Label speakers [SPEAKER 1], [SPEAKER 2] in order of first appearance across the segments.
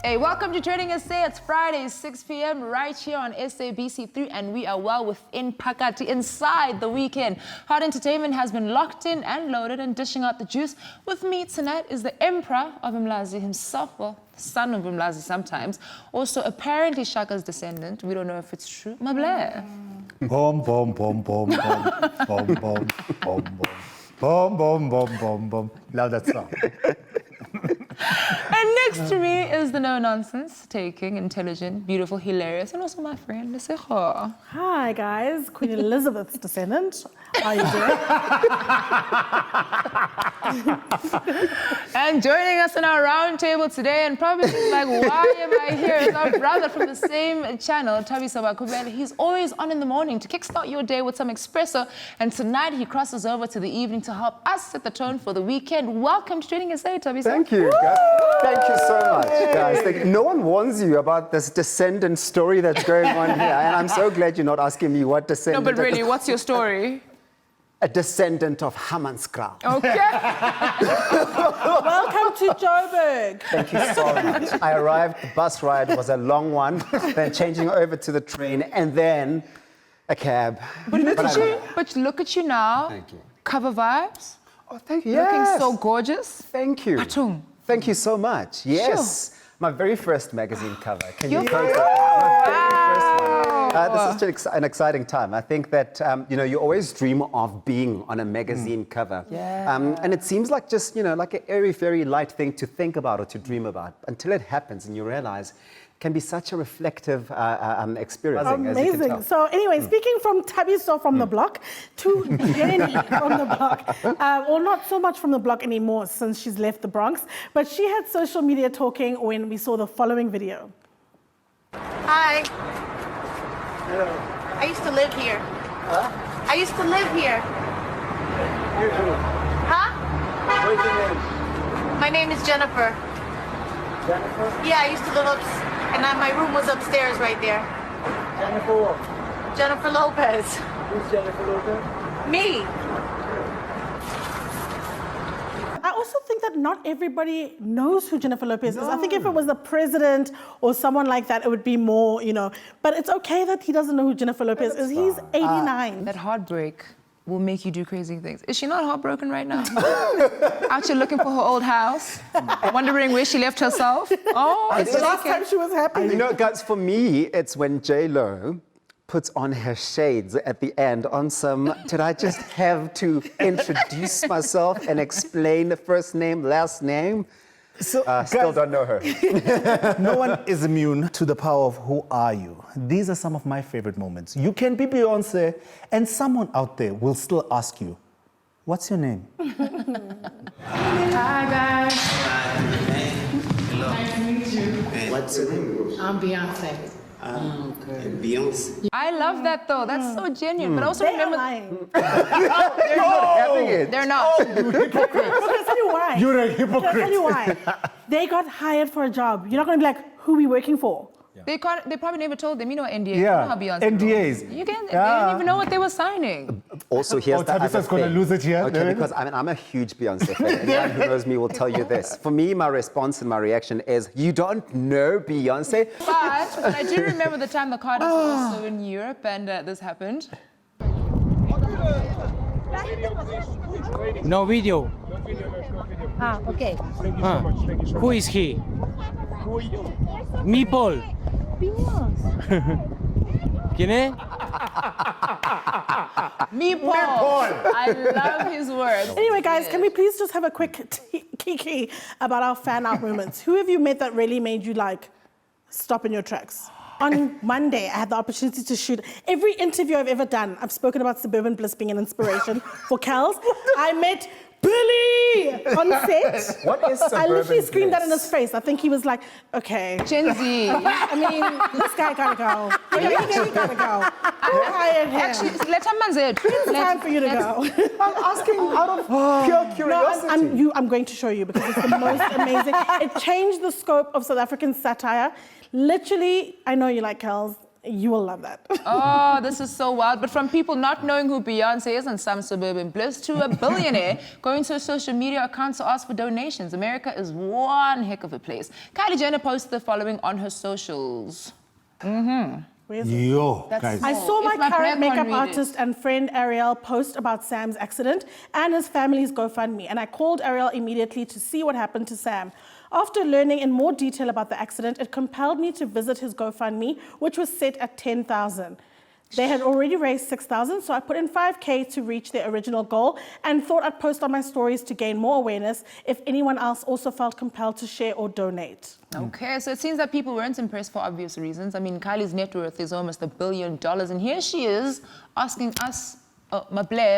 [SPEAKER 1] Hey, welcome to TrendingSA. It's Friday, 6 p.m. right here on SABC3, and we are well within Pakati, inside the weekend. Hot entertainment has been locked in and loaded and dishing out the juice. With me tonight is the emperor of Umlazi himself, well, the son of Umlazi sometimes, also apparently Shaka's descendant. We don't know if it's true. Mabler.
[SPEAKER 2] Boom, boom, boom, boom, boom, boom, boom, boom, boom, boom, boom, boom, boom, boom. Love that song.
[SPEAKER 1] And next to me is the no-nonsense, taking, intelligent, beautiful, hilarious, and also my friend, Lesego.
[SPEAKER 3] Hi, guys. Queen Elizabeth's descendant. How are you doing?
[SPEAKER 1] And joining us in our round table today, and probably like, why am I here? Is our brother from the same channel, Thabiso Makhubela. He's always on in the morning to kickstart your day with some espresso. And tonight he crosses over to the evening to help us set the tone for the weekend. Welcome to TrendingSA, Thabiso.
[SPEAKER 4] Thank you, guys. Thank you so much, guys. No one warns you about this descendant story that's going on here. And I'm so glad you're not asking me what descendant.
[SPEAKER 1] No, but really, what's your story?
[SPEAKER 4] A descendant of Hammanskraal.
[SPEAKER 1] Okay.
[SPEAKER 3] Welcome to Joburg.
[SPEAKER 4] Thank you so much. I arrived, the bus ride was a long one, then changing over to the train, and then a cab.
[SPEAKER 1] But look at you now.
[SPEAKER 4] Thank you.
[SPEAKER 1] Cover vibes.
[SPEAKER 4] Oh, thank you.
[SPEAKER 1] Looking
[SPEAKER 4] Yes.
[SPEAKER 1] so gorgeous.
[SPEAKER 4] Thank you.
[SPEAKER 1] Patung.
[SPEAKER 4] Thank you so much. Yes.
[SPEAKER 1] Sure.
[SPEAKER 4] My very first magazine cover. Can
[SPEAKER 1] Your
[SPEAKER 4] you
[SPEAKER 1] first?
[SPEAKER 4] My very first one.
[SPEAKER 1] Wow.
[SPEAKER 4] This is an exciting time. I think that, you always dream of being on a magazine cover.
[SPEAKER 1] Yeah.
[SPEAKER 4] And it seems like just, like an airy, very light thing to think about or to dream about until it happens and you realize it can be such a reflective experience. As you can
[SPEAKER 3] Amazing.
[SPEAKER 4] tell.
[SPEAKER 3] So anyway, speaking from Thabiso from the block to Jenny from the block, or not so much from the block anymore since she's left the Bronx, but she had social media talking when we saw the following video.
[SPEAKER 5] Hi.
[SPEAKER 4] Hello.
[SPEAKER 5] I used to live here.
[SPEAKER 4] Huh?
[SPEAKER 5] I used to live here. Huh?
[SPEAKER 4] What's your name?
[SPEAKER 5] My name is Jennifer.
[SPEAKER 4] Jennifer?
[SPEAKER 5] Yeah, I used to live and my room was upstairs right there.
[SPEAKER 4] Jennifer what?
[SPEAKER 5] Jennifer Lopez.
[SPEAKER 4] Who's Jennifer Lopez?
[SPEAKER 5] Me.
[SPEAKER 3] I also think that not everybody knows who Jennifer Lopez is. I think if it was the president or someone like that, it would be more, But it's okay that he doesn't know who Jennifer Lopez is. He's 89.
[SPEAKER 1] That heartbreak will make you do crazy things. Is she not heartbroken right now? Out here looking for her old house, wondering where she left herself. Oh,
[SPEAKER 3] It's the last time she was happy.
[SPEAKER 4] Guys, for me, it's when J-Lo puts on her shades at the end on some, did I just have to introduce myself and explain the first name, last name?
[SPEAKER 2] So,
[SPEAKER 4] Still don't know her.
[SPEAKER 2] no one is immune to the power of who are you. These are some of my favorite moments. You can be Beyonce, and someone out there will still ask you, what's your name?
[SPEAKER 6] Hi guys.
[SPEAKER 7] Hello.
[SPEAKER 6] Nice to meet you.
[SPEAKER 7] What's your name?
[SPEAKER 6] I'm Beyonce.
[SPEAKER 7] Beyonce.
[SPEAKER 1] I love that though. That's so genuine. But also
[SPEAKER 3] They are
[SPEAKER 1] remember,
[SPEAKER 3] lying.
[SPEAKER 4] They're not having it.
[SPEAKER 1] they're not.
[SPEAKER 3] I'm going to tell you why.
[SPEAKER 2] You're a
[SPEAKER 3] I'm going to tell
[SPEAKER 2] hypocrite.
[SPEAKER 3] you why. They got hired for a job. You're not going to be like, who are we working for?
[SPEAKER 1] They probably never told them, NDA.
[SPEAKER 2] Yeah,
[SPEAKER 1] You know how Beyonce
[SPEAKER 2] NDAs.
[SPEAKER 1] rolls. They didn't
[SPEAKER 2] Yeah.
[SPEAKER 1] even know what they were signing.
[SPEAKER 4] Also, here's the other
[SPEAKER 2] Thabiso's gonna
[SPEAKER 4] thing.
[SPEAKER 2] lose it here.
[SPEAKER 4] Okay, because I'm a huge Beyonce fan. Anyone who knows me will tell you this. For me, my response and my reaction is, you don't know Beyonce?
[SPEAKER 1] But I do remember the time the Carters were also in Europe and this happened.
[SPEAKER 8] No video.
[SPEAKER 9] Ah, okay.
[SPEAKER 8] Who is he? Meatball. ¿Quién es?
[SPEAKER 1] Meatball. I love his words.
[SPEAKER 3] Anyway, guys, can we please just have a quick kiki about our fan out moments? Who have you met that really made you stop in your tracks? On Monday, I had the opportunity to shoot every interview I've ever done. I've spoken about Suburban Bliss being an inspiration for Kels. I met Billy on set.
[SPEAKER 4] What is
[SPEAKER 3] I
[SPEAKER 4] Suburban
[SPEAKER 3] literally screamed that in
[SPEAKER 4] Bliss?
[SPEAKER 3] his face. I think he was like, okay.
[SPEAKER 1] Gen Z.
[SPEAKER 3] I mean, this guy gotta go. He gotta go. Who hired him?
[SPEAKER 1] Actually, let him say it.
[SPEAKER 3] It's time for you to go.
[SPEAKER 4] I'm asking out of pure curiosity.
[SPEAKER 3] No, I'm going to show you because it's the most amazing. It changed the scope of South African satire. Literally, I know you like Kels. You will love that.
[SPEAKER 1] Oh, this is so wild. But from people not knowing who Beyonce is and some suburban bliss to a billionaire going to a social media account to ask for donations. America is one heck of a place. Kylie Jenner posted the following on her socials.
[SPEAKER 2] Yo, guys.
[SPEAKER 3] I saw
[SPEAKER 1] If
[SPEAKER 3] my
[SPEAKER 1] my
[SPEAKER 3] current
[SPEAKER 1] black one
[SPEAKER 3] makeup
[SPEAKER 1] read it.
[SPEAKER 3] artist and friend Ariel post about Sam's accident and his family's GoFundMe, and I called Ariel immediately to see what happened to Sam. After learning in more detail about the accident, it compelled me to visit his GoFundMe, which was set at 10,000. They had already raised 6,000, so I put in 5K to reach their original goal and thought I'd post on my stories to gain more awareness if anyone else also felt compelled to share or donate.
[SPEAKER 1] Okay, so it seems that people weren't impressed for obvious reasons. I mean, Kylie's net worth is almost $1 billion, and here she is asking us,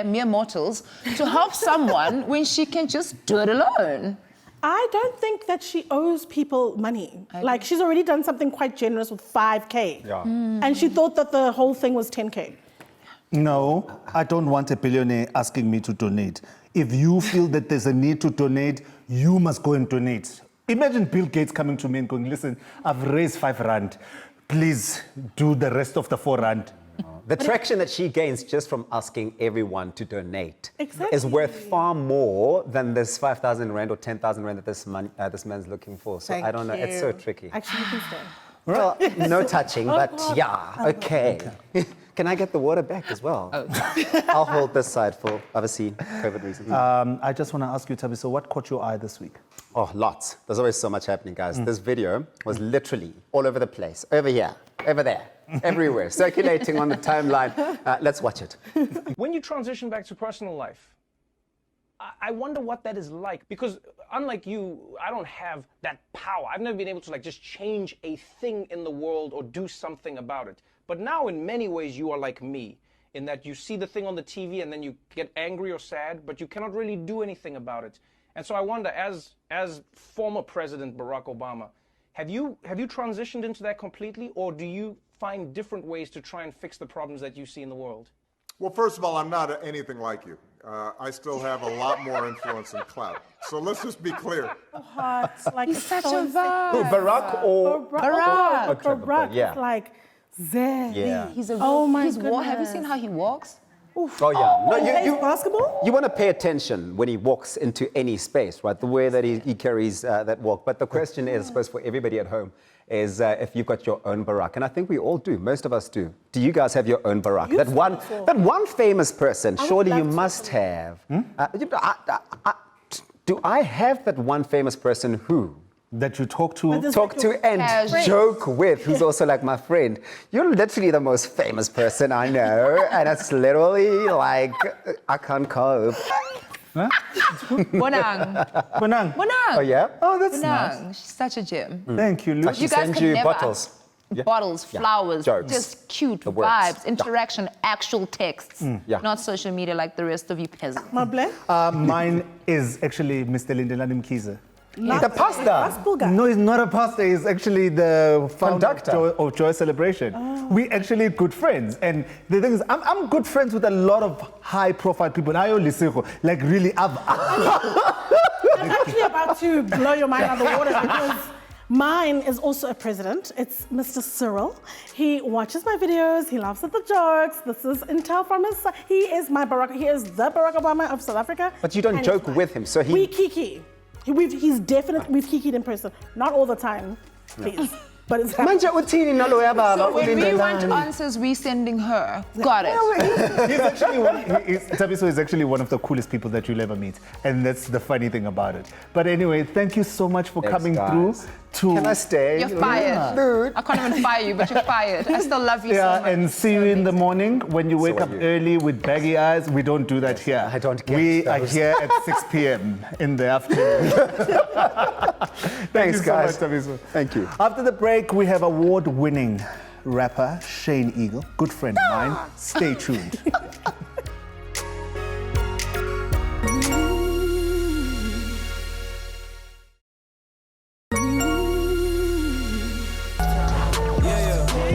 [SPEAKER 1] mere mortals, to help someone when she can just do it alone.
[SPEAKER 3] I don't think that she owes people money. Like, she's already done something quite generous with 5K.
[SPEAKER 4] Yeah.
[SPEAKER 3] And she thought that the whole thing was 10K.
[SPEAKER 2] No, I don't want a billionaire asking me to donate. If you feel that there's a need to donate, you must go and donate. Imagine Bill Gates coming to me and going, listen, I've raised 5 rand. Please do the rest of the 4 rand.
[SPEAKER 4] The traction that she gains just from asking everyone to donate
[SPEAKER 3] Exactly.
[SPEAKER 4] is worth far more than this 5,000 rand or 10,000 rand that this man's looking for. So I don't know. It's so tricky.
[SPEAKER 3] Actually, you can stay.
[SPEAKER 4] Well, no touching, but yeah, okay. Can I get the water back as well? I'll hold this side for, obviously, COVID reasons.
[SPEAKER 2] I just want to ask you, Thabiso, what caught your eye this week?
[SPEAKER 4] Oh, lots. There's always so much happening, guys. This video was literally all over the place. Over here, over there, everywhere, circulating on the timeline. Let's watch it.
[SPEAKER 6] When you transition back to personal life, I wonder what that is like, because unlike you, I don't have that power. I've never been able to just change a thing in the world or do something about it. But now in many ways you are like me, in that you see the thing on the TV and then you get angry or sad, but you cannot really do anything about it. And so I wonder, as former President Barack Obama, have you transitioned into that completely, or do you find different ways to try and fix the problems that you see in the world?
[SPEAKER 10] Well, first of all, I'm not anything like you. I still have a lot more influence and clout. So let's just be clear.
[SPEAKER 3] Hot, like
[SPEAKER 1] He's such a
[SPEAKER 3] so
[SPEAKER 1] vibe.
[SPEAKER 4] Who, Barack or...
[SPEAKER 3] Barack.
[SPEAKER 4] Trevor,
[SPEAKER 3] Barack
[SPEAKER 4] yeah.
[SPEAKER 3] is like Zeddy.
[SPEAKER 4] Yeah.
[SPEAKER 1] He's a
[SPEAKER 3] Oh my
[SPEAKER 1] Have you
[SPEAKER 3] goodness.
[SPEAKER 1] seen how he walks?
[SPEAKER 4] Oh, yeah. No,
[SPEAKER 3] Plays basketball?
[SPEAKER 4] You want to pay attention when he walks into any space, right? The way that he carries that walk. But the question is, I suppose, for everybody at home, is if you've got your own Barack. And I think we all do. Most of us do. Do you guys have your own Barack? That one famous person, surely you must have. Do I have that one famous person who?
[SPEAKER 2] That you talk to?
[SPEAKER 4] Talk to and joke with, who's also like my friend. You're literally the most famous person I know, and it's literally like, I can't cope.
[SPEAKER 2] Huh?
[SPEAKER 1] Bonang.
[SPEAKER 2] Bonang.
[SPEAKER 1] Bonang.
[SPEAKER 4] Oh, yeah?
[SPEAKER 2] Oh, that's
[SPEAKER 1] Bonang.
[SPEAKER 2] nice.
[SPEAKER 1] She's such a gem.
[SPEAKER 2] Thank you, Luke.
[SPEAKER 4] She
[SPEAKER 1] You guys
[SPEAKER 4] sends
[SPEAKER 1] could
[SPEAKER 4] you
[SPEAKER 1] never-
[SPEAKER 4] bottles. Yeah.
[SPEAKER 1] Bottles, flowers,
[SPEAKER 4] Jokes.
[SPEAKER 1] just cute
[SPEAKER 4] The works.
[SPEAKER 1] vibes, interaction, actual texts,
[SPEAKER 4] Yeah.
[SPEAKER 1] not social media like the rest of you peasants.
[SPEAKER 3] Mable?
[SPEAKER 2] Mine is actually Mr. Lindelani Mkhize.
[SPEAKER 4] The pasta.
[SPEAKER 3] Basketball guy.
[SPEAKER 2] No, he's not a pastor. He's actually the founder
[SPEAKER 4] Conductor.
[SPEAKER 2] of Joy Celebration. We actually good friends. And the thing is, I'm good friends with a lot of high-profile people. Like really,
[SPEAKER 3] I'm actually about to blow your mind out of the water because mine is also a president. It's Mr. Cyril. He watches my videos. He laughs at the jokes. This is intel from his side. He is my Barack. He is the Barack Obama of South Africa.
[SPEAKER 4] But you don't
[SPEAKER 3] And
[SPEAKER 4] joke
[SPEAKER 3] he's
[SPEAKER 4] with him, so he...
[SPEAKER 3] We kiki. We've kikied in person. Not all the time, please. But it's happened.
[SPEAKER 1] So when we want answers, we sending her. Got it.
[SPEAKER 2] He's actually Thabiso is actually one of the coolest people that you'll ever meet. And that's the funny thing about it. But anyway, thank you so much for coming through.
[SPEAKER 4] Can I stay?
[SPEAKER 1] You're fired.
[SPEAKER 4] Dude.
[SPEAKER 1] I can't even fire you, but you're fired. I still love you so
[SPEAKER 2] Yeah,
[SPEAKER 1] much.
[SPEAKER 2] and see you in the morning when you wake
[SPEAKER 4] are
[SPEAKER 2] up
[SPEAKER 4] you.
[SPEAKER 2] early with baggy eyes. We don't do that here.
[SPEAKER 4] I don't get
[SPEAKER 2] We are
[SPEAKER 4] those.
[SPEAKER 2] here at 6 p.m. in the afternoon.
[SPEAKER 4] Thanks,
[SPEAKER 2] you
[SPEAKER 4] guys.
[SPEAKER 2] so much, Thabiso.
[SPEAKER 4] Thank you.
[SPEAKER 2] After the break, we have award-winning rapper Shane Eagle, good friend of mine. Stay tuned.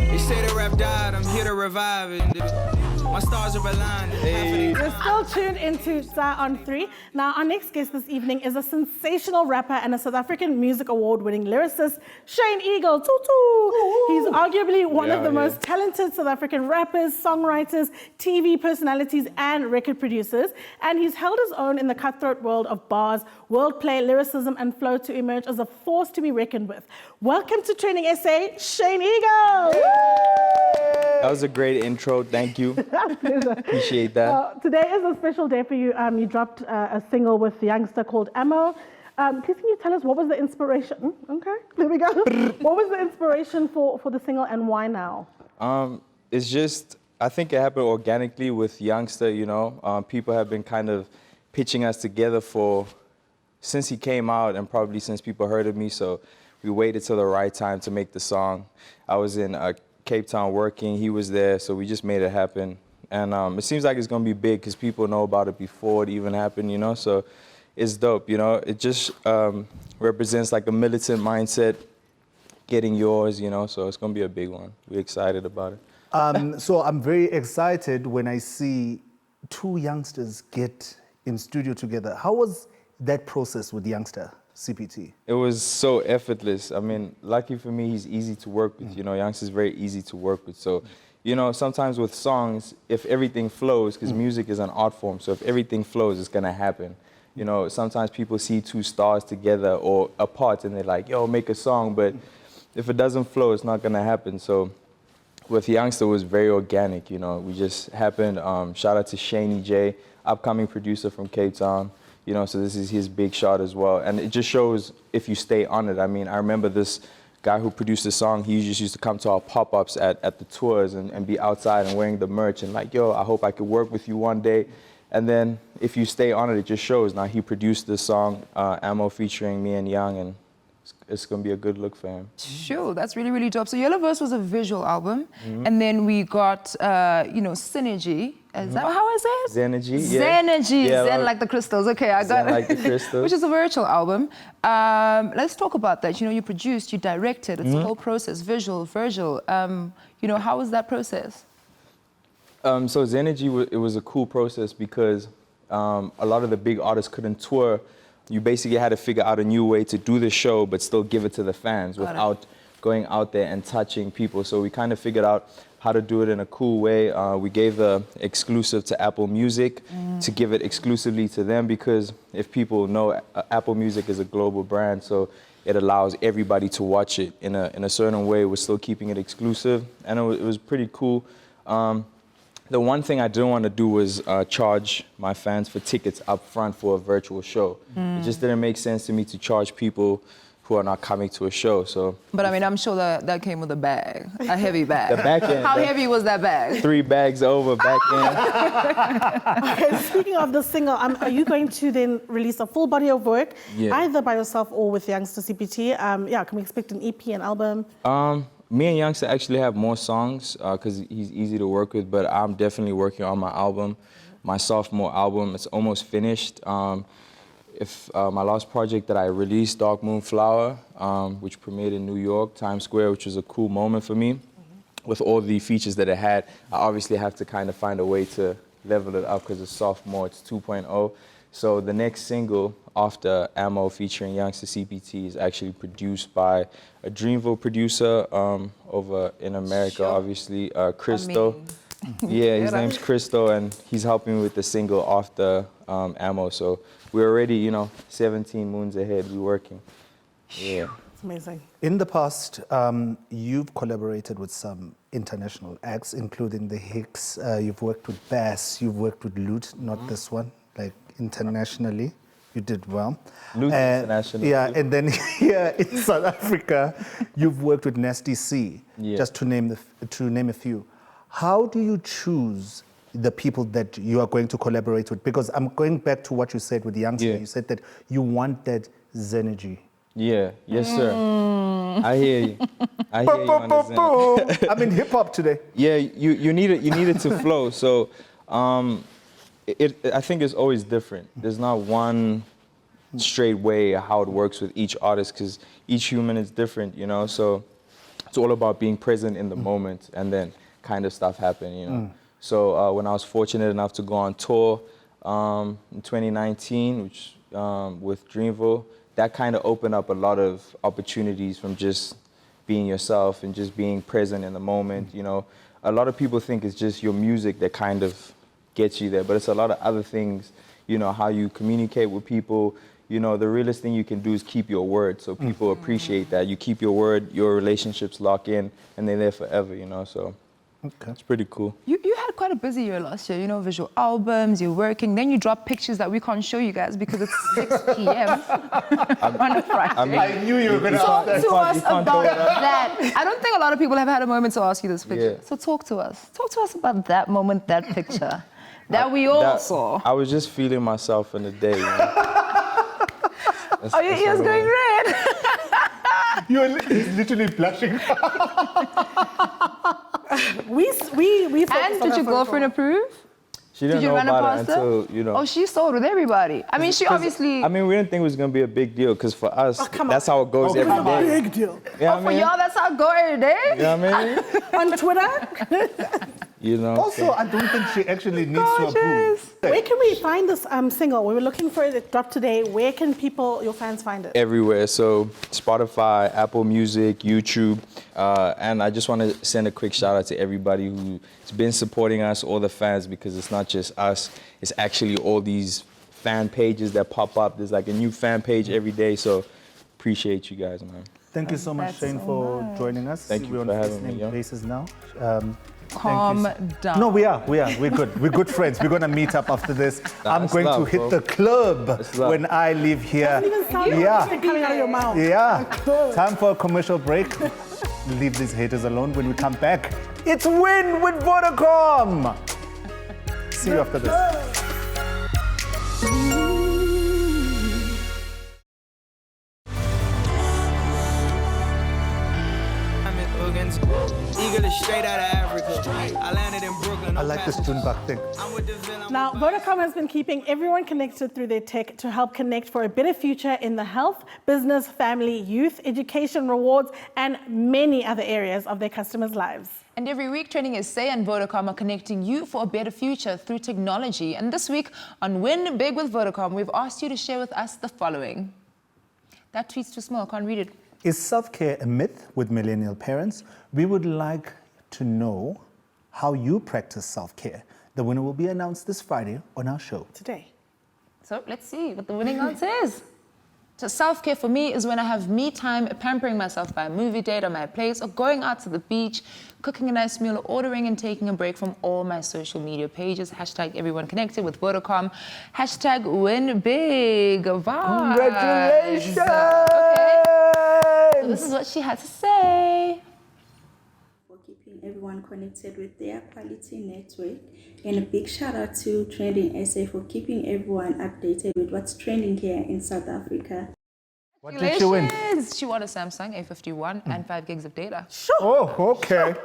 [SPEAKER 11] They say the rap died, I'm here to revive it.
[SPEAKER 7] My stars are aligned.
[SPEAKER 3] We're still tuned into SA on 3. Now, our next guest this evening is a sensational rapper and a South African Music Award-winning lyricist, Shane Eagle. He's arguably one of the most talented South African rappers, songwriters, TV personalities, and record producers. And he's held his own in the cutthroat world of bars, wordplay, lyricism, and flow to emerge as a force to be reckoned with. Welcome to TrendingSA, Shane Eagle.
[SPEAKER 11] That was a great intro. Thank you. Appreciate that.
[SPEAKER 3] Today is a special day for you. You dropped a single with Youngsta called Ammo. Please can you tell us what was the inspiration? Okay, there we go. What was the inspiration for the single and why now?
[SPEAKER 11] It's just, I think it happened organically with Youngsta, you know. People have been kind of pitching us together since he came out and probably since people heard of me. So we waited till the right time to make the song. I was in Cape Town working, he was there, so we just made it happen. And it seems like it's gonna be big because people know about it before it even happened, you know, so it's dope, you know. It just represents like a militant mindset, getting yours, you know, so it's gonna be a big one. We're excited about it.
[SPEAKER 2] So I'm very excited when I see two youngsters get in studio together. How was that process with Youngsta CPT?
[SPEAKER 11] It was so effortless. I mean, lucky for me, he's easy to work with. You know, Youngsta's very easy to work with. So, you know, sometimes with songs, if everything flows, because music is an art form, so if everything flows, it's gonna happen. You know, sometimes people see two stars together or apart and they're like, yo, make a song, but if it doesn't flow, it's not gonna happen. So with Youngsta, it was very organic, you know. We just happened, shout out to Shaney J, upcoming producer from Cape Town. You know, so this is his big shot as well. And it just shows if you stay on it. I mean, I remember this guy who produced the song, he just used to come to our pop-ups at the tours and be outside and wearing the merch and like, yo, I hope I could work with you one day. And then if you stay on it, it just shows. Now he produced this song, Ammo, featuring me and Young, and it's gonna be a good look for him.
[SPEAKER 1] Sure, that's really, really dope. So Yellow Verse was a visual album, and then we got, you know, Synergy. Is that how I say it?
[SPEAKER 11] Zenergy, yeah.
[SPEAKER 1] Zenergy,
[SPEAKER 11] Yeah,
[SPEAKER 1] Zen like the crystals. Okay, I got
[SPEAKER 11] Zen
[SPEAKER 1] it.
[SPEAKER 11] like the crystals.
[SPEAKER 1] Which is a virtual album. Let's talk about that. You know, you produced, you directed. It's a whole process, visual. You know, how was that process?
[SPEAKER 11] So Zenergy, it was a cool process because a lot of the big artists couldn't tour. You basically had to figure out a new way to do the show, but still give it to the fans without going out there and touching people. So we kind of figured out how to do it in a cool way. We gave the exclusive to Apple Music to give it exclusively to them because if people know, Apple Music is a global brand, so it allows everybody to watch it in a certain way. We're still keeping it exclusive, and it was pretty cool. The one thing I didn't want to do was charge my fans for tickets up front for a virtual show. It just didn't make sense to me to charge people who are not coming to a show, so.
[SPEAKER 1] But I mean, I'm sure that came with a bag, a heavy bag.
[SPEAKER 11] The back end.
[SPEAKER 1] How heavy was that bag?
[SPEAKER 11] 3 bags over back end.
[SPEAKER 3] Okay, speaking of the single, are you going to then release a full body of work, either by yourself or with Youngsta CPT? Yeah, can we expect an EP, an album?
[SPEAKER 11] Me and Youngsta actually have more songs because he's easy to work with, but I'm definitely working on my album, my sophomore album. It's almost finished. My last project that I released, Dark Moon Flower, which premiered in New York, Times Square, which was a cool moment for me. With all the features that it had, I obviously have to kind of find a way to level it up because it's sophomore, it's 2.0. So the next single after Ammo featuring Youngsta CPT is actually produced by a Dreamville producer over in America, obviously, Christo. Yeah, his name's Christo, and he's helping me with the single after Ammo. So we're already, you know, 17 moons ahead. We're working. Yeah.
[SPEAKER 3] It's amazing.
[SPEAKER 2] In the past, you've collaborated with some international acts, including the Hicks. You've worked with Bass. You've worked with Lute, not this one, like internationally. You did well.
[SPEAKER 11] Lute internationally.
[SPEAKER 2] Yeah, and then here in South Africa, you've worked with Nasty C, just to name a few. How do you choose the people that you are going to collaborate with? Because I'm going back to what you said with the Youngsta. You said that you want that Zenergy.
[SPEAKER 11] Yeah, yes, sir. I hear you. I hear you on the Zen.
[SPEAKER 2] I'm in hip hop today.
[SPEAKER 11] Yeah, you need it to flow. So, I think it's always different. There's not one straight way how it works with each artist because each human is different, you know. So it's all about being present in the moment and then kind of stuff happen, you know. So when I was fortunate enough to go on tour in 2019, which with Dreamville, that kind of opened up a lot of opportunities from just being yourself and just being present in the moment. You know, a lot of people think it's just your music that kind of gets you there, but it's a lot of other things. You know, how you communicate with people. You know, the realest thing you can do is keep your word, so people appreciate that. You keep your word, your relationships lock in, and they're there forever, you know, so it's pretty cool.
[SPEAKER 1] You had quite a busy year last year, you know, visual albums, you're working, then you drop pictures that we can't show you guys because it's 6 p.m. on a Friday.
[SPEAKER 2] I knew you were going to
[SPEAKER 1] Talk
[SPEAKER 2] ask that.
[SPEAKER 1] to us about that. I don't think a lot of people have had a moment to ask you this picture.
[SPEAKER 11] Yeah.
[SPEAKER 1] So talk to us. Talk to us about that moment, that picture. That we all saw.
[SPEAKER 11] I was just feeling myself in the day. You know?
[SPEAKER 1] Are your ears going red?
[SPEAKER 2] You're literally blushing.
[SPEAKER 3] We
[SPEAKER 1] And did your girlfriend approve?
[SPEAKER 11] She didn't
[SPEAKER 1] Did you
[SPEAKER 11] know
[SPEAKER 1] run it
[SPEAKER 11] about
[SPEAKER 1] past
[SPEAKER 11] it
[SPEAKER 1] her?
[SPEAKER 11] until, you know.
[SPEAKER 1] Oh, she sold with everybody. I mean, she obviously...
[SPEAKER 11] I mean, we didn't think it was going to be a big deal because for us, that's how it goes every
[SPEAKER 3] It's a
[SPEAKER 11] day.
[SPEAKER 3] big deal.
[SPEAKER 11] You know
[SPEAKER 1] Oh,
[SPEAKER 11] what
[SPEAKER 1] for
[SPEAKER 11] I mean?
[SPEAKER 1] y'all, that's how it go every day?
[SPEAKER 11] You know what I mean?
[SPEAKER 3] On Twitter?
[SPEAKER 11] You know?
[SPEAKER 2] Also, I don't think she actually needs to approve.
[SPEAKER 3] Where can we find this single? We were looking for it. It dropped today. Where can people, your fans, find it?
[SPEAKER 11] Everywhere. So Spotify, Apple Music, YouTube. And I just want to send a quick shout out to everybody who's been supporting us, all the fans, because it's not just us. It's actually all these fan pages that pop up. There's like a new fan page every day. So appreciate you guys, man.
[SPEAKER 2] Thank you so much,
[SPEAKER 1] That's
[SPEAKER 2] Shane,
[SPEAKER 1] so
[SPEAKER 2] for
[SPEAKER 1] nice.
[SPEAKER 2] joining us.
[SPEAKER 11] Thank you
[SPEAKER 2] We're on
[SPEAKER 11] for having
[SPEAKER 2] first
[SPEAKER 11] me,
[SPEAKER 2] name
[SPEAKER 11] yo.
[SPEAKER 2] basis now.
[SPEAKER 1] Calm down.
[SPEAKER 2] No, we are. We're good. We're good friends. We're going to meet up after this. I'm
[SPEAKER 11] that's
[SPEAKER 2] going to
[SPEAKER 11] love,
[SPEAKER 2] hit
[SPEAKER 11] bro.
[SPEAKER 2] the club
[SPEAKER 11] That's love.
[SPEAKER 2] when I leave here.
[SPEAKER 3] Doesn't even sound
[SPEAKER 2] Yeah.
[SPEAKER 3] like coming out of your mouth.
[SPEAKER 2] Yeah. Time for a commercial break. Leave these haters alone. When we come back, it's Win with Vodacom. See you after this.
[SPEAKER 7] Straight out of Africa. I landed in Brooklyn.
[SPEAKER 2] I like this Junebug thing.
[SPEAKER 3] Now, Vodacom has been keeping everyone connected through their tech to help connect for a better future in the health, business, family, youth, education, rewards, and many other areas of their customers' lives.
[SPEAKER 1] And every week, TrendingSA and Vodacom are connecting you for a better future through technology. And this week on Win Big with Vodacom, we've asked you to share with us the following. That tweet's too small, I can't read it.
[SPEAKER 2] Is self-care a myth with millennial parents? We would like to know how you practice self-care. The winner will be announced this Friday on our show.
[SPEAKER 3] Today.
[SPEAKER 1] So let's see what the winning answer is. So self-care for me is when I have me time, pampering myself by a movie date or my place, or going out to the beach, cooking a nice meal, or ordering and taking a break from all my social media pages. Hashtag everyone connected with Vodacom. Hashtag win big. Vibes.
[SPEAKER 2] Congratulations!
[SPEAKER 1] Okay. So this is what she had to say.
[SPEAKER 12] For keeping everyone connected with their quality network. And a big shout out to TrendingSA for keeping everyone updated with what's trending here in South Africa.
[SPEAKER 2] What did she win?
[SPEAKER 1] She won a Samsung A51 and 5 gigs of data.
[SPEAKER 2] Oh, okay.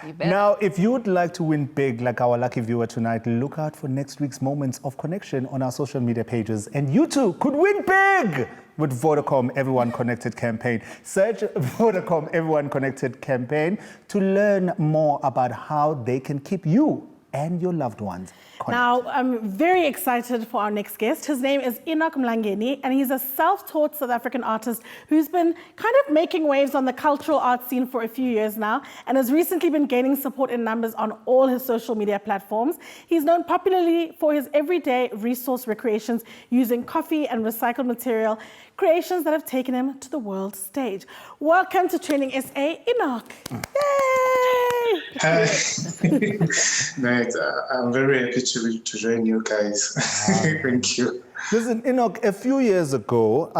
[SPEAKER 1] You bet.
[SPEAKER 2] Now, if you would like to win big like our lucky viewer tonight, look out for next week's Moments of Connection on our social media pages. And you too could win big with Vodacom Everyone Connected campaign. Search Vodacom Everyone Connected campaign to learn more about how they can keep you and your loved ones connected.
[SPEAKER 3] Now, I'm very excited for our next guest. His name is Enoch Mlangeni, and he's a self-taught South African artist who's been kind of making waves on the cultural art scene for a few years now, and has recently been gaining support in numbers on all his social media platforms. He's known popularly for his everyday resource recreations using coffee and recycled material, creations that have taken him to the world stage. Welcome to TrendingSA, Enoch. Yay!
[SPEAKER 13] Hi. Nice. I'm very happy to join you guys. Thank you.
[SPEAKER 2] Listen, Enoch, a few years ago,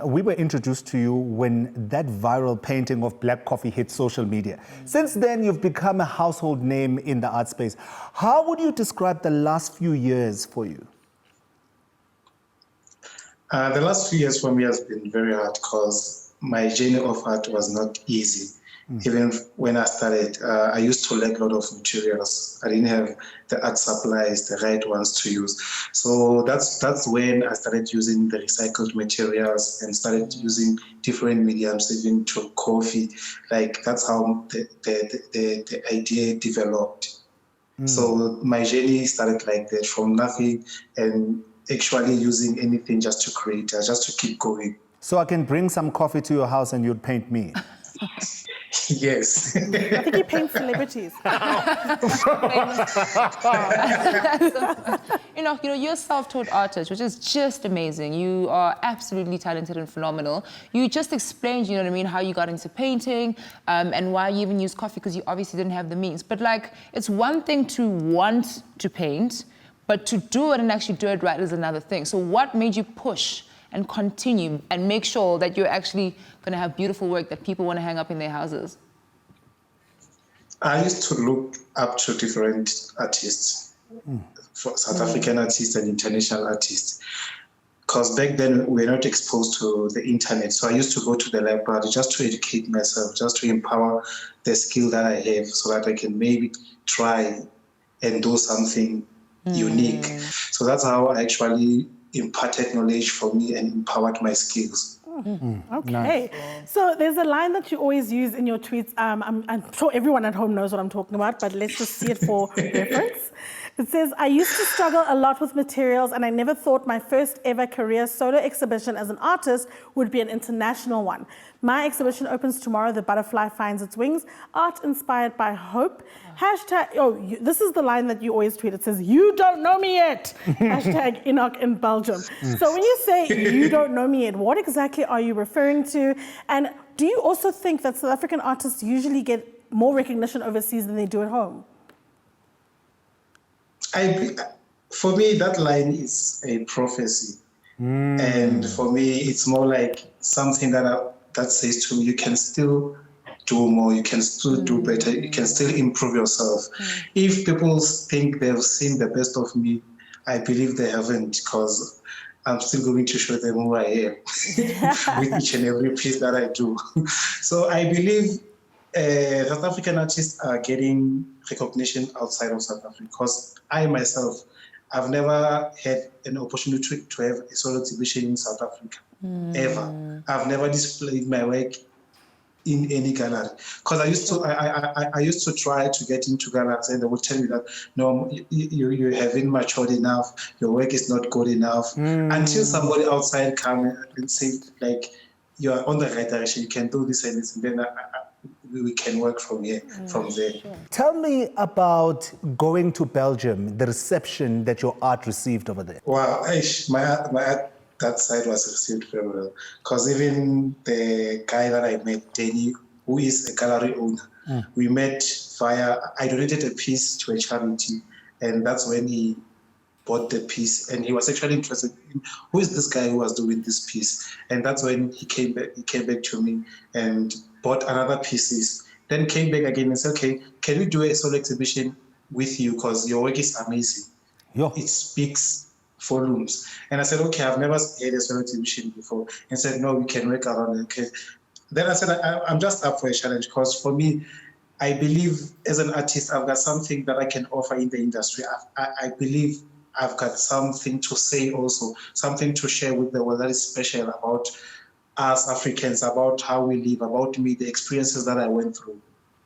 [SPEAKER 2] we were introduced to you when that viral painting of black coffee hit social media. Since then, you've become a household name in the art space. How would you describe the last few years for you?
[SPEAKER 13] The last few years for me has been very hard because my journey of art was not easy. Even when I started, I used to lack a lot of materials. I didn't have the art supplies, the right ones to use. So that's when I started using the recycled materials and started using different mediums, even to coffee. Like that's how the idea developed. So my journey started like that, from nothing and actually using anything just to create, just to keep going.
[SPEAKER 2] So I can bring some coffee to your house and you'd paint me.
[SPEAKER 13] Yes.
[SPEAKER 3] I think he paints celebrities.
[SPEAKER 1] You're a self-taught artist, which is just amazing. You are absolutely talented and phenomenal. You just explained, how you got into painting and why you even use coffee, because you obviously didn't have the means. But it's one thing to want to paint, but to do it and actually do it right is another thing. So what made you push and continue and make sure that you're actually going to have beautiful work that people want to hang up in their houses?
[SPEAKER 13] I used to look up to different artists, for South African artists and international artists, because back then we were not exposed to the internet. So I used to go to the library just to educate myself, just to empower the skill that I have so that I can maybe try and do something unique. So that's how I actually imparted knowledge for me and empowered my skills.
[SPEAKER 3] Okay.
[SPEAKER 2] Nice.
[SPEAKER 3] So there's a line that you always use in your tweets. I'm sure everyone at home knows what I'm talking about, but let's just see it for reference. It says, I used to struggle a lot with materials and I never thought my first ever career solo exhibition as an artist would be an international one. My exhibition opens tomorrow, The Butterfly Finds Its Wings, art inspired by hope. Hashtag, this is the line that you always tweet. It says, you don't know me yet. Hashtag Enoch in Belgium. So when you say you don't know me yet, what exactly are you referring to? And do you also think that South African artists usually get more recognition overseas than they do at home?
[SPEAKER 13] For me, that line is a prophecy. And for me, it's more like something that says to me, you can still do more, you can still do better, you can still improve yourself. If people think they've seen the best of me, I believe they haven't, because I'm still going to show them who I am with each and every piece that I do. So I believe South African artists are getting recognition outside of South Africa, because I myself, I've never had an opportunity to have a solo exhibition in South Africa, ever. I've never displayed my work in any gallery, because I used to try to get into galleries and they would tell me that no, you haven't matured enough, your work is not good enough, until somebody outside come and say like, you are on the right direction, you can do this and this, and then we can work from here, from there.
[SPEAKER 2] Tell me about going to Belgium, the reception that your art received over there.
[SPEAKER 13] Wow, my art that side was received very well, because even the guy that I met, Danny, who is a gallery owner, we met I donated a piece to a charity, and that's when he bought the piece, and he was actually interested in who is this guy who was doing this piece, and that's when he came back to me and bought another pieces, then came back again and said, okay, can we do a solo exhibition with you, because your work is amazing. It speaks volumes. And I said, okay, I've never had a solo exhibition before. And said, no, we can work around it. Okay. Then I said, I'm just up for a challenge, because for me, I believe as an artist, I've got something that I can offer in the industry. I believe I've got something to say also, something to share with the world that is special about us Africans, about how we live, about me, the experiences that I went through.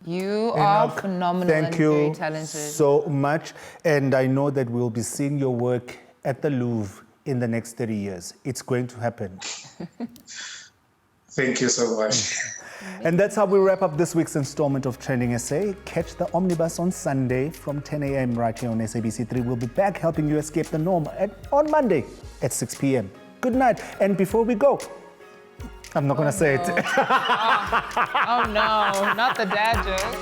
[SPEAKER 1] You are phenomenal and very talented.
[SPEAKER 2] So much. And I know that we'll be seeing your work at the Louvre in the next 30 years. It's going to happen.
[SPEAKER 13] Thank you so much.
[SPEAKER 2] And that's how we wrap up this week's installment of TrendingSA. Catch the Omnibus on Sunday from 10 a.m. right here on SABC3. We'll be back helping you escape the norm on Monday at 6 p.m. Good night. And before we go, I'm not going to say it.
[SPEAKER 1] Oh no, not the dad joke.